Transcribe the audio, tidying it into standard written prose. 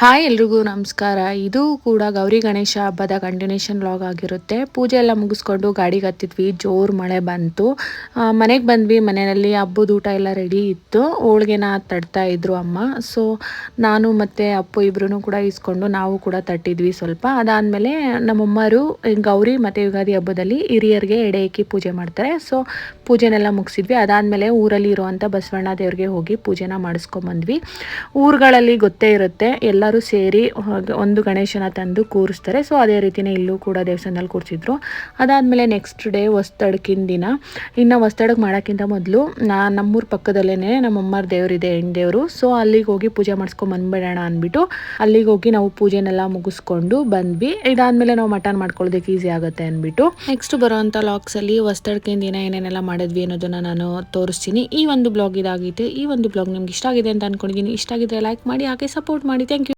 Hi ಎಲ್ರಿಗೂ ನಮಸ್ಕಾರ. ಇದು ಕೂಡ ಗೌರಿ ಗಣೇಶ ಹಬ್ಬದ ಕಂಟಿನ್ಯೂಷನ್ ವ್ಲಾಗ್ ಆಗಿರುತ್ತೆ. ಪೂಜೆ ಎಲ್ಲ ಮುಗಿಸ್ಕೊಂಡು ಗಾಡಿಗೆ ಹತ್ತಿದ್ವಿ. ಜೋರು ಮಳೆ ಬಂತು. ಮನೆಗೆ ಬಂದ್ವಿ. ಮನೆಯಲ್ಲಿ ಹಬ್ಬದ ಊಟ ಎಲ್ಲ ರೆಡಿ ಇತ್ತು. ಹೋಳ್ಗೆನ ತಡ್ತಾ ಇದ್ರು ಅಮ್ಮ. ಸೊ ನಾನು ಮತ್ತು ಅಪ್ಪು ಇಬ್ಬರೂ ಕೂಡ ಇಸ್ಕೊಂಡು ನಾವು ಕೂಡ ತಟ್ಟಿದ್ವಿ ಸ್ವಲ್ಪ. ಅದಾದಮೇಲೆ ನಮ್ಮಮ್ಮರು ಗೌರಿ ಮತ್ತು ಯುಗಾದಿ ಹಬ್ಬದಲ್ಲಿ ಹಿರಿಯರಿಗೆ ಎಡೆ ಇಕ್ಕಿ ಪೂಜೆ ಮಾಡ್ತಾರೆ. ಸೊ ಪೂಜೆನೆಲ್ಲ ಮುಗಿಸಿದ್ವಿ. ಅದಾದಮೇಲೆ ಊರಲ್ಲಿ ಇರುವಂಥ ಬಸವಣ್ಣ ದೇವ್ರಿಗೆ ಹೋಗಿ ಪೂಜೆನ ಮಾಡಿಸ್ಕೊಂಬಂದ್ವಿ. ಊರುಗಳಲ್ಲಿ ಗೊತ್ತೇ ಇರುತ್ತೆ, ಎಲ್ಲರೂ ಸೇರಿ ಒಂದು ಗಣೇಶನ ತಂದು ಕೂರಿಸ್ತಾರೆ. ಸೊ ಅದೇ ರೀತಿಯೇ ಇಲ್ಲೂ ಕೂಡ ದೇವಸ್ಥಾನದಲ್ಲಿ ಕೂರಿಸಿದ್ರು. ಅದಾದಮೇಲೆ ನೆಕ್ಸ್ಟ್ ಡೇ ಹೊಸ್ದಡ್ಕಿನ ದಿನ. ಇನ್ನು ಹೊಸ್ದಡ್ಗೆ ಮಾಡೋಕ್ಕಿಂತ ಮೊದಲು ನಮ್ಮೂರ ಪಕ್ಕದಲ್ಲೇ ನಮ್ಮಮ್ಮರ ದೇವರಿದೆ, ಹೆಣ್ದೇವರು. ಸೊ ಅಲ್ಲಿಗೆ ಹೋಗಿ ಪೂಜೆ ಮಾಡಿಸ್ಕೊಂಡು ಬಂದ್ಬಿಡೋಣ ಅಂದ್ಬಿಟ್ಟು ಅಲ್ಲಿಗೆ ಹೋಗಿ ನಾವು ಪೂಜೆನೆಲ್ಲ ಮುಗಿಸ್ಕೊಂಡು ಬಂದ್ವಿ. ಇದಾದಮೇಲೆ ನಾವು ಮಟನ್ ಮಾಡ್ಕೊಳ್ಳೋದಕ್ಕೆ ಈಸಿ ಆಗುತ್ತೆ ಅಂದ್ಬಿಟ್ಟು ನೆಕ್ಸ್ಟ್ ಬರೋವಂಥ ವ್ಲಾಗ್ಸಲ್ಲಿ ಹೊಸ್ದಡ್ಕಿನ ದಿನ ಏನೇನೆಲ್ಲ ಮಾಡಿದ್ವಿ ಅನ್ನೋದನ್ನು ನಾನು ತೋರಿಸ್ತೀನಿ. ಈ ಒಂದು ಬ್ಲಾಗ್ ಇದಾಗಿತ್ತು. ಈ ಒಂದು ಬ್ಲಾಗ್ ನಿಮ್ಗೆ ಇಷ್ಟ ಆಗಿದೆ ಅಂತ ಅಂದ್ಕೊಂಡಿದ್ದೀನಿ. ಇಷ್ಟ ಆಗಿದ್ರೆ ಲೈಕ್ ಮಾಡಿ, ಹಾಗೆ ಸಪೋರ್ಟ್ ಮಾಡಿ. Thank you.